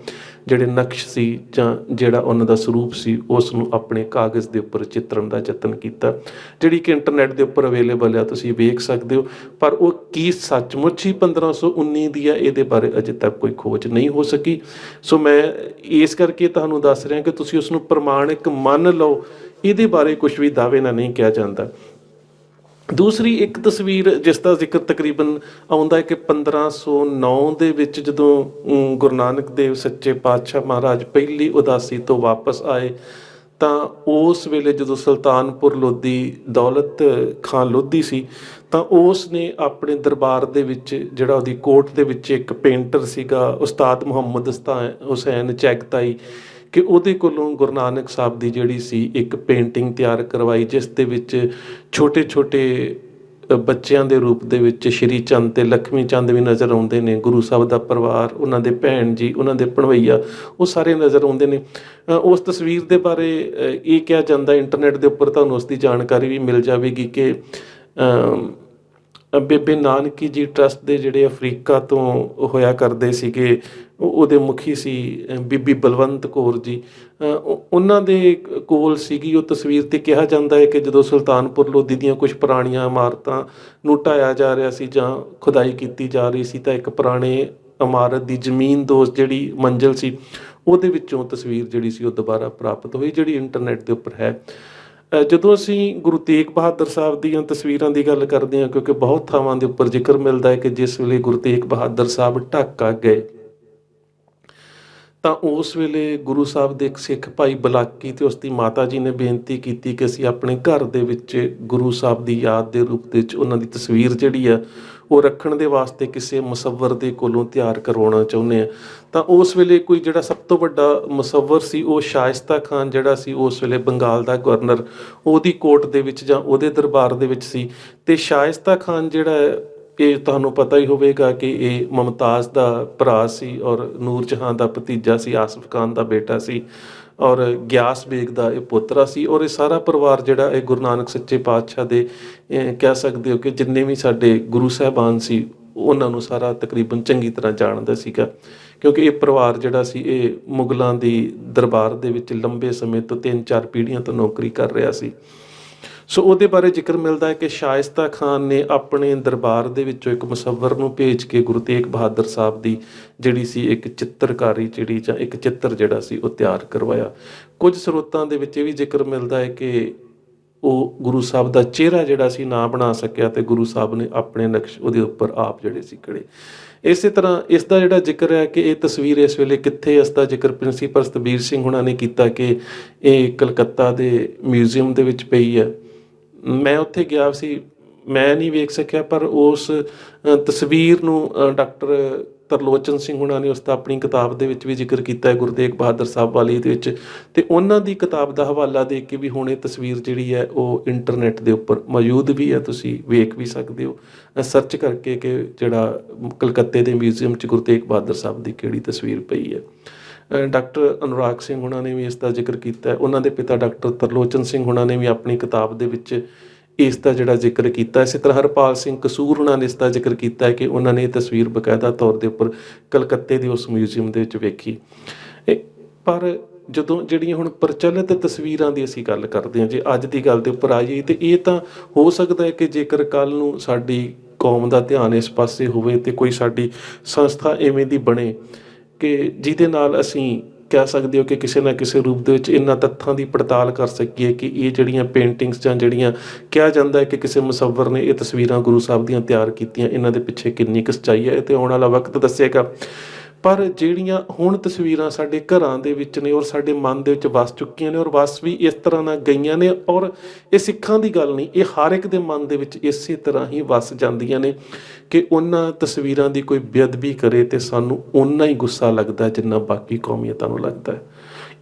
Speaker 1: ਜਿਹੜੇ ਨਕਸ਼ ਸੀ ਜਾਂ ਜਿਹੜਾ ਉਹਨਾਂ ਦਾ ਸਰੂਪ ਸੀ ਉਸ ਨੂੰ ਆਪਣੇ ਕਾਗਜ਼ ਦੇ ਉੱਪਰ ਚਿੱਤਰਨ ਦਾ ਯਤਨ ਕੀਤਾ, ਜਿਹੜੀ ਕਿ ਇੰਟਰਨੈਟ ਦੇ ਉੱਪਰ ਅਵੇਲੇਬਲ ਆ, ਤੁਸੀਂ ਵੇਖ ਸਕਦੇ ਹੋ। ਪਰ ਉਹ ਕੀ ਸੱਚਮੁੱਚ ਹੀ 1519 ਦੀ ਆ, ਇਹਦੇ ਬਾਰੇ ਅਜੇ ਤੱਕ ਕੋਈ ਖੋਜ ਨਹੀਂ ਹੋ ਸਕੀ। ਸੋ ਮੈਂ ਇਸ ਕਰਕੇ ਤੁਹਾਨੂੰ ਦੱਸ ਰਿਹਾ ਕਿ ਤੁਸੀਂ ਉਸ ਨੂੰ ਪ੍ਰਮਾਣਿਕ ਮੰਨ ਲਓ, ਇਹਦੇ ਬਾਰੇ ਕੁਝ ਵੀ ਦਾਅਵੇ ਨਾਲ ਨਹੀਂ ਕਿਹਾ ਜਾਂਦਾ। ਦੂਸਰੀ ਇੱਕ ਤਸਵੀਰ ਜਿਸ ਦਾ ਜ਼ਿਕਰ ਤਕਰੀਬਨ ਆਉਂਦਾ ਹੈ ਕਿ 1509 ਦੇ ਵਿੱਚ ਜਦੋਂ ਗੁਰੂ ਨਾਨਕ ਦੇਵ ਸੱਚੇ ਪਾਤਸ਼ਾਹ ਮਹਾਰਾਜ ਪਹਿਲੀ ਉਦਾਸੀ ਤੋਂ ਵਾਪਸ ਆਏ, ਤਾਂ ਉਸ ਵੇਲੇ ਜਦੋਂ ਸੁਲਤਾਨਪੁਰ ਲੋਧੀ ਦੌਲਤ ਖਾਂ ਲੋਧੀ ਸੀ, ਤਾਂ ਉਸ ਨੇ ਆਪਣੇ ਦਰਬਾਰ ਦੇ ਵਿੱਚ ਜਿਹੜਾ ਉਹਦੀ ਕੋਰਟ ਦੇ ਵਿੱਚ ਇੱਕ ਪੇਂਟਰ ਸੀਗਾ ਉਸਤਾਦ ਮੁਹੰਮਦ ਹੁਸੈਨ ਚੈਗਤਾਈ, ਕਿ ਉਹਦੇ ਕੋਲੋਂ ਗੁਰੂ ਨਾਨਕ ਸਾਹਿਬ ਦੀ ਜਿਹੜੀ ਸੀ ਇੱਕ ਪੇਂਟਿੰਗ ਤਿਆਰ ਕਰਵਾਈ, ਜਿਸ ਦੇ ਵਿੱਚ ਛੋਟੇ ਛੋਟੇ ਬੱਚਿਆਂ ਦੇ ਰੂਪ ਦੇ ਵਿੱਚ ਸ਼੍ਰੀ ਚੰਦ ਤੇ ਲక్ష్ਮੀ ਚੰਦ ਵੀ ਨਜ਼ਰ ਆਉਂਦੇ ਨੇ, ਗੁਰੂ ਸਾਹਿਬ ਦਾ ਪਰਿਵਾਰ, ਉਹਨਾਂ ਦੇ ਭੈਣ ਜੀ, ਉਹਨਾਂ ਦੇ ਭਣਵਈਆ, ਉਹ ਸਾਰੇ ਨਜ਼ਰ ਆਉਂਦੇ ਨੇ। ਉਸ ਤਸਵੀਰ ਦੇ ਬਾਰੇ ਇਹ ਕਿਹਾ ਜਾਂਦਾ, ਇੰਟਰਨੈਟ ਦੇ ਉੱਪਰ ਤੁਹਾਨੂੰ ਉਸ ਦੀ ਜਾਣਕਾਰੀ ਵੀ ਮਿਲ ਜਾਵੇਗੀ ਕਿ ਬੇਬੇ ਨਾਨਕੀ ਜੀ ਟਰਸਟ ਦੇ ਜਿਹੜੇ ਅਫਰੀਕਾ ਤੋਂ ਹੋਇਆ ਕਰਦੇ ਸੀਗੇ, ਉਹਦੇ ਮੁਖੀ ਸੀ ਬੀਬੀ ਬਲਵੰਤ ਕੌਰ ਜੀ, ਉਹਨਾਂ ਦੇ ਕੋਲ ਸੀਗੀ ਉਹ ਤਸਵੀਰ। ਤੇ ਕਿਹਾ ਜਾਂਦਾ ਹੈ ਕਿ ਜਦੋਂ ਸੁਲਤਾਨਪੁਰ ਲੋਧੀ ਦੀਆਂ ਕੁਝ ਪੁਰਾਣੀਆਂ ਇਮਾਰਤਾਂ ਨੂੰ ਢਾਇਆ ਜਾ ਰਿਹਾ ਸੀ ਜਾਂ ਖੁਦਾਈ ਕੀਤੀ ਜਾ ਰਹੀ ਸੀ, ਤਾਂ ਇੱਕ ਪੁਰਾਣੇ ਇਮਾਰਤ ਦੀ ਜ਼ਮੀਨ ਦੋਸਤ ਜਿਹੜੀ ਮੰਜ਼ਿਲ ਸੀ, ਉਹਦੇ ਵਿੱਚੋਂ ਤਸਵੀਰ ਜਿਹੜੀ ਸੀ ਉਹ ਦੁਬਾਰਾ ਪ੍ਰਾਪਤ ਹੋਈ, ਜਿਹੜੀ ਇੰਟਰਨੈਟ ਦੇ ਉੱਪਰ ਹੈ। ਜਦੋਂ ਅਸੀਂ ਗੁਰੂ ਤੇਗ ਬਹਾਦਰ ਸਾਹਿਬ ਦੀਆਂ ਤਸਵੀਰਾਂ ਦੀ ਗੱਲ ਕਰਦੇ ਹਾਂ, ਕਿਉਂਕਿ ਬਹੁਤ ਥਾਵਾਂ ਦੇ ਉੱਪਰ ਜ਼ਿਕਰ ਮਿਲਦਾ ਹੈ ਕਿ ਜਿਸ ਵੇਲੇ ਗੁਰੂ ਤੇਗ ਬਹਾਦਰ ਸਾਹਿਬ ਢਾਕਾ ਗਏ, ਤਾਂ ਉਸ ਵੇਲੇ ਗੁਰੂ ਸਾਹਿਬ ਦੇ ਇੱਕ ਸਿੱਖ ਭਾਈ ਬਲਾਕੀ ਤੇ ਉਸ ਦੀ ਮਾਤਾ ਜੀ ਨੇ ਬੇਨਤੀ ਕੀਤੀ ਕਿ ਅਸੀਂ ਆਪਣੇ ਘਰ ਦੇ ਵਿੱਚ ਗੁਰੂ ਸਾਹਿਬ ਦੀ ਯਾਦ ਦੇ ਰੂਪ ਦੇ ਵਿੱਚ ਉਹਨਾਂ ਦੀ ਤਸਵੀਰ ਜਿਹੜੀ ਆ ਉਹ ਰੱਖਣ ਦੇ ਵਾਸਤੇ ਕਿਸੇ ਮੁਸੱਵਰ ਦੇ ਕੋਲੋਂ ਤਿਆਰ ਕਰਵਾਉਣਾ ਚਾਹੁੰਦੇ ਆ। ਤਾਂ ਉਸ ਵੇਲੇ ਕੋਈ ਜਿਹੜਾ ਸਭ ਤੋਂ ਵੱਡਾ ਮੁਸੱਵਰ ਸੀ ਉਹ ਸ਼ਾਇਸਤਾ ਖਾਨ ਜਿਹੜਾ ਸੀ, ਉਸ ਵੇਲੇ ਬੰਗਾਲ ਦਾ ਗਵਰਨਰ, ਉਹਦੀ ਕੋਰਟ ਦੇ ਵਿੱਚ ਜਾਂ ਉਹਦੇ ਦਰਬਾਰ ਦੇ ਵਿੱਚ ਸੀ। ਤੇ ਸ਼ਾਇਸਤਾ ਖਾਨ ਜਿਹੜਾ ਇਹ ਤੁਹਾਨੂੰ ਪਤਾ ਹੀ ਹੋਵੇਗਾ ਕਿ ਇਹ ਮੁਮਤਾਜ਼ ਦਾ ਭਰਾ ਸੀ ਔਰ ਨੂਰ ਜਹਾਂ ਦਾ ਭਤੀਜਾ ਸੀ, ਆਸਿਫ ਖਾਨ ਦਾ ਬੇਟਾ ਸੀ ਔਰ ਗਿਆਸ ਬੇਗ ਦਾ ਇਹ ਪੋਤਰਾ ਸੀ। ਔਰ ਇਹ ਸਾਰਾ ਪਰਿਵਾਰ ਜਿਹੜਾ ਇਹ ਗੁਰੂ ਨਾਨਕ ਸੱਚੇ ਪਾਤਸ਼ਾਹ ਦੇ ਕਹਿ ਸਕਦੇ ਹੋ ਕਿ ਜਿੰਨੇ ਵੀ ਸਾਡੇ ਗੁਰੂ ਸਾਹਿਬਾਨ ਸੀ ਉਹਨਾਂ ਨੂੰ ਸਾਰਾ ਤਕਰੀਬਨ ਚੰਗੀ ਤਰ੍ਹਾਂ ਜਾਣਦਾ ਸੀਗਾ, ਕਿਉਂਕਿ ਇਹ ਪਰਿਵਾਰ ਜਿਹੜਾ ਸੀ ਇਹ ਮੁਗਲਾਂ ਦੀ ਦਰਬਾਰ ਦੇ ਵਿੱਚ ਲੰਬੇ ਸਮੇਂ ਤੋਂ 3-4 ਪੀੜ੍ਹੀਆਂ ਤੋਂ ਨੌਕਰੀ ਕਰ ਰਿਹਾ ਸੀ। ਸੋ ਉਹਦੇ ਬਾਰੇ ਜ਼ਿਕਰ ਮਿਲਦਾ ਹੈ ਕਿ ਸ਼ਾਇਸਤਾ ਖਾਨ ਨੇ ਆਪਣੇ ਦਰਬਾਰ ਦੇ ਵਿੱਚੋਂ ਇੱਕ ਮੁਸੱਵਰ ਨੂੰ ਭੇਜ ਕੇ ਗੁਰੂ ਤੇਗ ਬਹਾਦਰ ਸਾਹਿਬ ਦੀ ਜਿਹੜੀ ਸੀ ਇੱਕ ਚਿੱਤਰਕਾਰੀ ਜਿਹੜੀ ਜਾਂ ਇੱਕ ਚਿੱਤਰ ਜਿਹੜਾ ਸੀ ਉਹ ਤਿਆਰ ਕਰਵਾਇਆ। ਕੁਝ ਸਰੋਤਾਂ ਦੇ ਵਿੱਚ ਇਹ ਵੀ ਜ਼ਿਕਰ ਮਿਲਦਾ ਹੈ ਕਿ ਉਹ ਗੁਰੂ ਸਾਹਿਬ ਦਾ ਚਿਹਰਾ ਜਿਹੜਾ ਸੀ ਨਾ ਬਣਾ ਸਕਿਆ ਤੇ ਗੁਰੂ ਸਾਹਿਬ ਨੇ ਆਪਣੇ ਨਕਸ਼ ਉਹਦੇ ਉੱਪਰ ਆਪ ਜਿਹੜੇ ਸੀ ਕੜੇ। ਇਸੇ ਤਰ੍ਹਾਂ ਇਸ ਦਾ ਜਿਹੜਾ ਜ਼ਿਕਰ ਹੈ ਕਿ ਇਹ ਤਸਵੀਰ ਇਸ ਵੇਲੇ ਕਿੱਥੇ, ਇਸ ਦਾ ਜ਼ਿਕਰ ਪ੍ਰਿੰਸੀਪਲ ਸਤਬੀਰ ਸਿੰਘ ਹੁਣਾਂ ਨੇ ਕੀਤਾ ਕਿ ਇਹ ਕਲਕੱਤਾ ਦੇ ਮਿਊਜ਼ੀਅਮ ਦੇ ਵਿੱਚ ਪਈ ਹੈ। ਮੈਂ ਉੱਥੇ ਗਿਆ ਸੀ, ਮੈਂ ਨਹੀਂ ਵੇਖ ਸਕਿਆ, ਪਰ ਉਸ ਤਸਵੀਰ ਨੂੰ ਡਾਕਟਰ ਤਰਲੋਚਨ ਸਿੰਘ ਹੁਣਾਂ ਨੇ ਉਸ ਦਾ ਆਪਣੀ ਕਿਤਾਬ ਦੇ ਵਿੱਚ ਵੀ ਜ਼ਿਕਰ ਕੀਤਾ ਹੈ, ਗੁਰੂ ਤੇਗ ਬਹਾਦਰ ਸਾਹਿਬ ਵਾਲੀ ਦੇ ਵਿੱਚ, ਤੇ ਉਹਨਾਂ ਦੀ ਕਿਤਾਬ ਦਾ ਹਵਾਲਾ ਦੇ ਕੇ ਵੀ ਹੁਣ ਇਹ ਤਸਵੀਰ ਜਿਹੜੀ ਹੈ ਉਹ ਇੰਟਰਨੈਟ ਦੇ ਉੱਪਰ ਮੌਜੂਦ ਵੀ ਹੈ, ਤੁਸੀਂ ਵੇਖ ਵੀ ਸਕਦੇ ਹੋ ਸਰਚ ਕਰਕੇ ਕਿ ਜਿਹੜਾ ਕਲਕੱਤੇ ਦੇ ਮਿਊਜ਼ੀਅਮ 'ਚ ਗੁਰੂ ਤੇਗ ਬਹਾਦਰ ਸਾਹਿਬ ਦੀ ਕਿਹੜੀ ਤਸਵੀਰ ਪਈ ਹੈ। ਡਾਕਟਰ ਅਨੁਰਾਗ ਸਿੰਘ ਹੁਣਾਂ ਨੇ ਵੀ ਇਸ ਦਾ ਜ਼ਿਕਰ ਕੀਤਾ ਹੈ, ਉਹਨਾਂ ਦੇ ਪਿਤਾ ਡਾਕਟਰ ਤਰਲੋਚਨ ਸਿੰਘ ਹੁਣਾਂ ਨੇ ਵੀ ਆਪਣੀ ਕਿਤਾਬ ਦੇ ਵਿੱਚ ਇਸ ਦਾ ਜਿਹੜਾ ਜ਼ਿਕਰ ਕੀਤਾ। ਇਸੇ ਤਰ੍ਹਾਂ ਹਰਪਾਲ ਸਿੰਘ ਕਸੂਰ ਹੁਣਾਂ ਨੇ ਇਸ ਦਾ ਜ਼ਿਕਰ ਕੀਤਾ ਹੈ ਕਿ ਉਹਨਾਂ ਨੇ ਇਹ ਤਸਵੀਰ ਬਕਾਇਦਾ ਤੌਰ ਦੇ ਉੱਪਰ ਕਲਕੱਤੇ ਦੇ ਉਸ ਮਿਊਜ਼ੀਅਮ ਦੇ ਵਿੱਚ ਵੇਖੀ। ਪਰ ਜਦੋਂ ਜਿਹੜੀਆਂ ਹੁਣ ਪ੍ਰਚਲਿਤ ਤਸਵੀਰਾਂ ਦੀ ਅਸੀਂ ਗੱਲ ਕਰਦੇ ਹਾਂ, ਜੇ ਅੱਜ ਦੀ ਗੱਲ ਦੇ ਉੱਪਰ ਆ ਜਾਈਏ, ਤੇ ਇਹ ਤਾਂ ਹੋ ਸਕਦਾ ਹੈ ਕਿ ਜੇਕਰ ਕੱਲ੍ਹ ਨੂੰ ਸਾਡੀ ਕੌਮ ਦਾ ਧਿਆਨ ਇਸ ਪਾਸੇ ਹੋਵੇ ਤੇ ਕੋਈ ਸਾਡੀ ਸੰਸਥਾ ਇਵੇਂ ਦੀ ਬਣੇ ਕਿ ਜਿਹਦੇ ਨਾਲ ਅਸੀਂ ਕਹਿ ਸਕਦੇ ਹੋ ਕਿ ਕਿਸੇ ਨਾ ਕਿਸੇ ਰੂਪ ਦੇ ਵਿੱਚ ਇਹਨਾਂ ਤੱਥਾਂ ਦੀ ਪੜਤਾਲ ਕਰ ਸਕੀਏ ਕਿ ਇਹ ਜਿਹੜੀਆਂ ਪੇਂਟਿੰਗਸ ਜਾਂ ਜਿਹੜੀਆਂ ਕਿਹਾ ਜਾਂਦਾ ਹੈ ਕਿ ਕਿਸੇ ਮੁਸੱਵਰ ਨੇ ਇਹ ਤਸਵੀਰਾਂ ਗੁਰੂ ਸਾਹਿਬ ਦੀਆਂ ਤਿਆਰ ਕੀਤੀਆਂ, ਇਹਨਾਂ ਦੇ ਪਿੱਛੇ ਕਿੰਨੀ ਕੁ ਸੱਚਾਈ ਹੈ, ਇਹ ਤੇ ਆਉਣ ਵਾਲਾ ਵਕਤ ਦੱਸੇਗਾ। ਪਰ ਜਿਹੜੀਆਂ ਹੁਣ ਤਸਵੀਰਾਂ ਸਾਡੇ ਘਰਾਂ ਦੇ ਵਿੱਚ ਨੇ ਔਰ ਸਾਡੇ ਮਨ ਦੇ ਵਿੱਚ ਵਸ ਚੁੱਕੀਆਂ ਨੇ ਔਰ ਵਸ ਵੀ ਇਸ ਤਰ੍ਹਾਂ ਨਾਲ ਗਈਆਂ ਨੇ, ਔਰ ਇਹ ਸਿੱਖਾਂ ਦੀ ਗੱਲ ਨਹੀਂ, ਇਹ ਹਰ ਇੱਕ ਦੇ ਮਨ ਦੇ ਵਿੱਚ ਇਸੇ ਤਰ੍ਹਾਂ ਹੀ ਵਸ ਜਾਂਦੀਆਂ ਨੇ ਕਿ ਉਹਨਾਂ ਤਸਵੀਰਾਂ ਦੀ ਕੋਈ ਬੇਅਦਬੀ ਕਰੇ ਤੇ ਸਾਨੂੰ ਓਨਾ ਹੀ ਗੁੱਸਾ ਲੱਗਦਾ ਜਿੰਨਾ ਬਾਕੀ ਕੌਮੀਅਤਾਂ ਨੂੰ ਲੱਗਦਾ ਹੈ।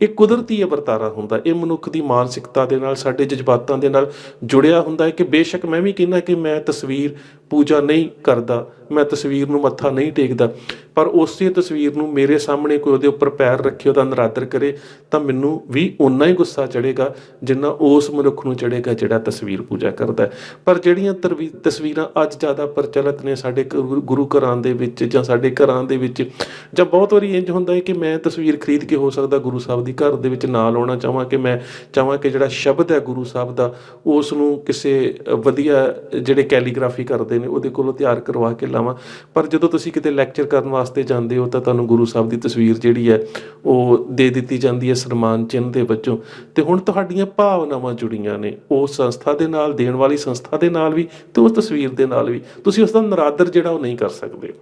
Speaker 1: ਇਹ ਕੁਦਰਤੀ ਇਹ ਵਰਤਾਰਾ ਹੁੰਦਾ, ਇਹ ਮਨੁੱਖ ਦੀ ਮਾਨਸਿਕਤਾ ਦੇ ਨਾਲ, ਸਾਡੇ ਜਜ਼ਬਾਤਾਂ ਦੇ ਨਾਲ ਜੁੜਿਆ ਹੁੰਦਾ ਹੈ ਕਿ ਬੇਸ਼ੱਕ ਮੈਂ ਵੀ ਕਹਿੰਦਾ ਕਿ ਮੈਂ ਤਸਵੀਰ ਪੂਜਾ ਨਹੀਂ ਕਰਦਾ, ਮੈਂ ਤਸਵੀਰ ਨੂੰ ਮੱਥਾ ਨਹੀਂ ਟੇਕਦਾ, ਪਰ ਉਸੇ ਤਸਵੀਰ ਨੂੰ ਮੇਰੇ ਸਾਹਮਣੇ ਕੋਈ ਉਹਦੇ ਉੱਪਰ ਪੈਰ ਰੱਖੇ ਉਹਦਾ ਨਰਾਦਰ ਕਰੇ ਤਾਂ ਮੈਨੂੰ ਵੀ ਓਨਾ ਹੀ ਗੁੱਸਾ ਚੜ੍ਹੇਗਾ ਜਿੰਨਾ ਉਸ ਮਨੁੱਖ ਨੂੰ ਚੜ੍ਹੇਗਾ ਜਿਹੜਾ ਤਸਵੀਰ ਪੂਜਾ ਕਰਦਾ। ਪਰ ਜਿਹੜੀਆਂ ਤਸਵੀਰਾਂ ਅੱਜ ਜ਼ਿਆਦਾ ਪ੍ਰਚਲਿਤ ਨੇ ਸਾਡੇ ਗੁਰੂ ਘਰਾਂ ਦੇ ਵਿੱਚ ਜਾਂ ਸਾਡੇ ਘਰਾਂ ਦੇ ਵਿੱਚ, ਜਾਂ ਬਹੁਤ ਵਾਰੀ ਇੰਝ ਹੁੰਦਾ ਹੈ ਕਿ ਮੈਂ ਤਸਵੀਰ ਖਰੀਦ ਕੇ ਹੋ ਸਕਦਾ ਗੁਰੂ ਸਾਹਿਬ ਦੀ ਘਰ ਦੇ ਵਿੱਚ ਨਾ ਲਾਉਣਾ ਚਾਹਾਂ, ਕਿ ਮੈਂ ਚਾਹਾਂ ਕਿ ਜਿਹੜਾ ਸ਼ਬਦ ਹੈ ਗੁਰੂ ਸਾਹਿਬ ਦਾ ਉਸ ਨੂੰ ਕਿਸੇ ਵਧੀਆ ਜਿਹੜੇ ਕੈਲੀਗ੍ਰਾਫੀ ਕਰਦੇ ਨੇ ਉਹਦੇ ਕੋਲੋਂ ਤਿਆਰ ਕਰਵਾ ਕੇ ਲਾਵਾਂ। ਪਰ ਜਦੋਂ ਤੁਸੀਂ ਕਿਤੇ ਲੈਕਚਰ ਕਰਨ ਵਾਸਤੇ ਜਾਂਦੇ ਹੋ ਤਾਂ ਤੁਹਾਨੂੰ ਗੁਰੂ ਸਾਹਿਬ ਦੀ ਤਸਵੀਰ ਜਿਹੜੀ ਹੈ ਉਹ ਦੇ ਦਿੱਤੀ ਜਾਂਦੀ ਹੈ ਸਨਮਾਨ ਚਿੰਨ੍ਹ ਦੇ ਵਜੋਂ, ਤੇ ਹੁਣ ਤੁਹਾਡੀਆਂ ਭਾਵਨਾਵਾਂ ਜੁੜੀਆਂ ਨੇ ਉਸ ਸੰਸਥਾ ਦੇ ਨਾਲ, ਦੇਣ ਵਾਲੀ ਸੰਸਥਾ ਦੇ ਨਾਲ ਵੀ ਤੇ ਉਸ ਤਸਵੀਰ ਦੇ ਨਾਲ ਵੀ। ਤੁਸੀਂ ਉਸ ਦਾ ਨਰਾਦਰ ਜਿਹੜਾ ਉਹ ਨਹੀਂ ਕਰ ਸਕਦੇ।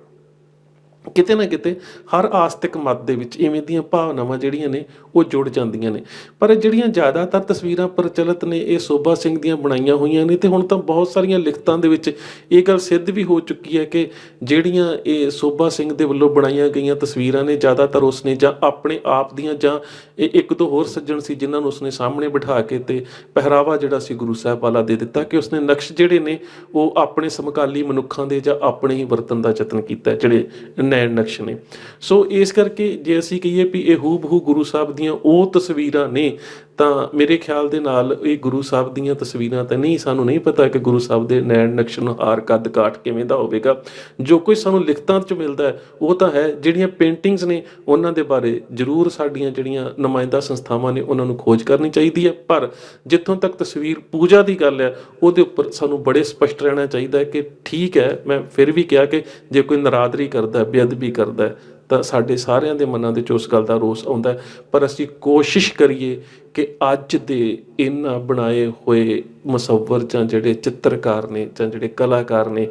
Speaker 1: ਕਿਤੇ ਨਾ ਕਿਤੇ ਹਰ ਆਸਤਿਕ ਮਤ ਦੇ ਵਿੱਚ ਇਵੇਂ ਦੀਆਂ ਭਾਵਨਾਵਾਂ ਜਿਹੜੀਆਂ ਨੇ ਉਹ ਜੁੜ ਜਾਂਦੀਆਂ ਨੇ। ਪਰ ਜਿਹੜੀਆਂ ਜ਼ਿਆਦਾਤਰ ਤਸਵੀਰਾਂ ਪ੍ਰਚਲਿਤ ਨੇ ਇਹ ਸੋਭਾ ਸਿੰਘ ਦੀਆਂ ਬਣਾਈਆਂ ਹੋਈਆਂ ਨੇ, ਤੇ ਹੁਣ ਤਾਂ ਬਹੁਤ ਸਾਰੀਆਂ ਲਿਖਤਾਂ ਦੇ ਵਿੱਚ ਇਹ ਗੱਲ ਸਿੱਧ ਵੀ ਹੋ ਚੁੱਕੀ ਹੈ ਕਿ ਜਿਹੜੀਆਂ ਇਹ ਸੋਭਾ ਸਿੰਘ ਦੇ ਵੱਲੋਂ ਬਣਾਈਆਂ ਗਈਆਂ ਤਸਵੀਰਾਂ ਨੇ, ਜ਼ਿਆਦਾਤਰ ਉਸਨੇ ਜਾਂ ਆਪਣੇ ਆਪ ਦੀਆਂ ਜਾਂ ਇਹ ਇੱਕ ਦੋ ਹੋਰ ਸੱਜਣ ਸੀ ਜਿਨ੍ਹਾਂ ਨੂੰ ਉਸਨੇ ਸਾਹਮਣੇ ਬਿਠਾ ਕੇ ਤੇ ਪਹਿਰਾਵਾ ਜਿਹੜਾ ਸੀ ਗੁਰੂ ਸਾਹਿਬ ਵਾਲਾ ਦੇ ਦਿੱਤਾ, ਕਿ ਉਸਨੇ ਨਕਸ਼ ਜਿਹੜੇ ਨੇ ਉਹ ਆਪਣੇ ਸਮਕਾਲੀ ਮਨੁੱਖਾਂ ਦੇ ਜਾਂ ਆਪਣੇ ਹੀ ਵਰਤਣ ਦਾ ਯਤਨ ਕੀਤਾ, ਜਿਹੜੇ ਨੈਣ ਨਕਸ਼ ਨੇ। ਸੋ ਇਸ ਕਰਕੇ ਜੇ ਅਸੀਂ ਕਹੀਏ ਵੀ ਇਹ ਹੂਬਹੂ ਗੁਰੂ ਸਾਹਿਬ ਦੀਆਂ ਉਹ ਤਸਵੀਰਾਂ ਨੇ ਤਾਂ ਮੇਰੇ ਖਿਆਲ ਦੇ ਨਾਲ ਇਹ ਗੁਰੂ ਸਾਹਿਬ ਦੀਆਂ ਤਸਵੀਰਾਂ ਤਾਂ ਨਹੀਂ। ਸਾਨੂੰ ਨਹੀਂ ਪਤਾ ਕਿ ਗੁਰੂ ਸਾਹਿਬ ਦੇ ਨੈਣ ਨਕਸ਼ ਨੂੰ ਹਾਰ ਕੱਦ ਕਾਠ ਕਿਵੇਂ ਦਾ ਹੋਵੇਗਾ। ਜੋ ਕੁਝ ਸਾਨੂੰ ਲਿਖਤਾਂ 'ਚ ਮਿਲਦਾ ਹੈ ਉਹ ਤਾਂ ਹੈ। ਜਿਹੜੀਆਂ ਪੇਂਟਿੰਗਸ ਨੇ ਉਹਨਾਂ ਦੇ ਬਾਰੇ ਜ਼ਰੂਰ ਸਾਡੀਆਂ ਜਿਹੜੀਆਂ ਨੁਮਾਇੰਦਾ ਸੰਸਥਾਵਾਂ ਨੇ ਉਹਨਾਂ ਨੂੰ ਖੋਜ ਕਰਨੀ ਚਾਹੀਦੀ ਹੈ। ਪਰ ਜਿੱਥੋਂ ਤੱਕ ਤਸਵੀਰ ਪੂਜਾ ਦੀ ਗੱਲ ਹੈ ਉਹਦੇ ਉੱਪਰ ਸਾਨੂੰ ਬੜੇ ਸਪਸ਼ਟ ਰਹਿਣਾ ਚਾਹੀਦਾ ਹੈ ਕਿ ਠੀਕ ਹੈ, ਮੈਂ ਫਿਰ ਵੀ ਕਿਹਾ ਕਿ ਜੇ ਕੋਈ ਨਰਾਦਰੀ ਕਰਦਾ, ਬੇਅਦਬੀ ਕਰਦਾ ਤਾਂ ਸਾਡੇ ਸਾਰਿਆਂ ਦੇ ਮਨਾਂ ਦੇ 'ਚ ਉਸ ਗੱਲ ਦਾ ਰੋਸ ਆਉਂਦਾ, ਪਰ ਅਸੀਂ ਕੋਸ਼ਿਸ਼ ਕਰੀਏ ਕਿ ਅੱਜ ਦੇ ਇਹਨਾਂ ਬਣਾਏ ਹੋਏ ਮੁਸੱਵਰ ਜਾਂ ਜਿਹੜੇ ਚਿੱਤਰਕਾਰ ਨੇ ਜਾਂ ਜਿਹੜੇ ਕਲਾਕਾਰ ਨੇ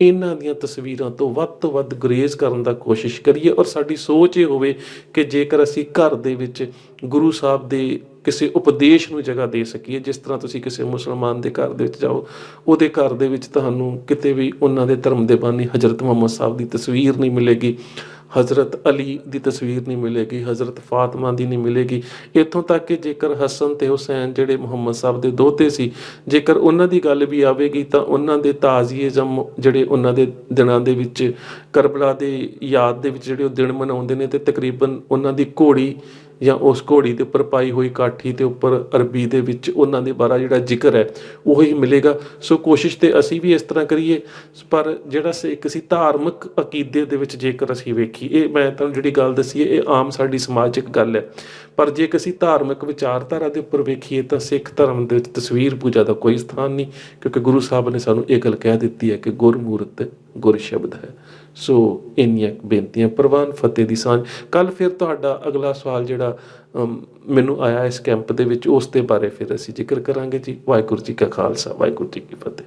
Speaker 1: ਇਹਨਾਂ ਦੀਆਂ ਤਸਵੀਰਾਂ ਤੋਂ ਵੱਧ ਗੁਰੇਜ਼ ਕਰਨ ਦਾ ਕੋਸ਼ਿਸ਼ ਕਰੀਏ। ਔਰ ਸਾਡੀ ਸੋਚ ਇਹ ਹੋਵੇ ਕਿ ਜੇਕਰ ਅਸੀਂ ਘਰ ਦੇ ਵਿੱਚ ਗੁਰੂ ਸਾਹਿਬ ਦੇ ਕਿਸੇ ਉਪਦੇਸ਼ ਨੂੰ ਜਗ੍ਹਾ ਦੇ ਸਕੀਏ, ਜਿਸ ਤਰ੍ਹਾਂ ਤੁਸੀਂ ਕਿਸੇ ਮੁਸਲਮਾਨ ਦੇ ਘਰ ਦੇ ਵਿੱਚ ਜਾਓ, ਉਹਦੇ ਘਰ ਦੇ ਵਿੱਚ ਤੁਹਾਨੂੰ ਕਿਤੇ ਵੀ ਉਹਨਾਂ ਦੇ ਧਰਮ ਦੇ ਬਾਨੀ ਹਜ਼ਰਤ ਮੁਹੰਮਦ ਸਾਹਿਬ ਦੀ ਤਸਵੀਰ ਨਹੀਂ ਮਿਲੇਗੀ, ਹਜ਼ਰਤ ਅਲੀ ਦੀ ਤਸਵੀਰ ਨਹੀਂ ਮਿਲੇਗੀ, ਹਜ਼ਰਤ ਫਾਤਮਾ ਦੀ ਨਹੀਂ ਮਿਲੇਗੀ। ਇੱਥੋਂ ਤੱਕ ਕਿ ਜੇਕਰ ਹਸਨ ਤੇ ਹੁਸੈਨ ਜਿਹੜੇ ਮੁਹੰਮਦ ਸਾਹਿਬ ਦੇ ਦੋਹਤੇ ਸੀ, ਜੇਕਰ ਉਹਨਾਂ ਦੀ ਗੱਲ ਵੀ ਆਵੇਗੀ ਤਾਂ ਉਹਨਾਂ ਦੇ ਤਾਜ਼ੀਏ ਜਾਂ ਜਿਹੜੇ ਉਹਨਾਂ ਦੇ ਦਿਨਾਂ ਦੇ ਵਿੱਚ ਕਰਬਲਾ ਦੇ ਯਾਦ ਦੇ ਵਿੱਚ ਜਿਹੜੇ ਉਹ ਦਿਨ ਮਨਾਉਂਦੇ ਨੇ, ਤੇ ਤਕਰੀਬਨ ਉਹਨਾਂ ਦੀ ਘੋੜੀ ਜਾਂ ਉਸ ਘੋੜੀ ਦੇ ਉੱਪਰ ਪਾਈ ਹੋਈ ਕਾਠੀ ਦੇ ਉੱਪਰ ਅਰਬੀ ਦੇ ਵਿੱਚ ਉਹਨਾਂ ਦੇ ਬਾਰੇ ਜਿਹੜਾ ਜ਼ਿਕਰ ਹੈ ਉਹੀ ਮਿਲੇਗਾ। ਸੋ ਕੋਸ਼ਿਸ਼ ਤੇ ਅਸੀਂ ਵੀ ਇਸ ਤਰ੍ਹਾਂ ਕਰੀਏ। ਪਰ ਜਿਹੜਾ ਕਿਸੇ ਧਾਰਮਿਕ ਅਕੀਦੇ ਦੇ ਵਿੱਚ ਜੇਕਰ ਅਸੀਂ ਵੇਖੀਏ, ਇਹ ਮੈਂ ਤੁਹਾਨੂੰ ਜਿਹੜੀ ਗੱਲ ਦੱਸੀ ਹੈ ਇਹ ਆਮ ਸਾਡੀ ਸਮਾਜਿਕ ਗੱਲ ਹੈ, ਪਰ ਜੇ ਅਸੀਂ ਧਾਰਮਿਕ ਵਿਚਾਰਧਾਰਾ ਦੇ ਉੱਪਰ ਵੇਖੀਏ ਤਾਂ ਸਿੱਖ ਧਰਮ ਦੇ ਵਿੱਚ ਤਸਵੀਰ ਪੂਜਾ ਦਾ ਕੋਈ ਸਥਾਨ ਨਹੀਂ, ਕਿਉਂਕਿ ਗੁਰੂ ਸਾਹਿਬ ਨੇ ਸਾਨੂੰ ਇਹ ਗੱਲ ਕਹਿ ਦਿੱਤੀ ਹੈ ਕਿ ਗੁਰਮੂਰਤ ਗੁਰ ਸ਼ਬਦ ਹੈ। ਸੋ ਇੰਨੀਆਂ ਬੇਨਤੀਆਂ, ਪ੍ਰਵਾਨ ਫਤਿਹ ਦੀ ਸਾਂਝ। ਕੱਲ੍ਹ ਫਿਰ ਤੁਹਾਡਾ ਅਗਲਾ ਸਵਾਲ ਜਿਹੜਾ ਮੈਨੂੰ ਆਇਆ ਇਸ ਕੈਂਪ ਦੇ ਵਿੱਚ, ਉਸ ਦੇ ਬਾਰੇ ਫਿਰ ਅਸੀਂ ਜ਼ਿਕਰ ਕਰਾਂਗੇ ਜੀ। ਵਾਹਿਗੁਰੂ ਜੀ ਕਾ ਖਾਲਸਾ, ਵਾਹਿਗੁਰੂ ਜੀ ਕੀ ਫਤਿਹ।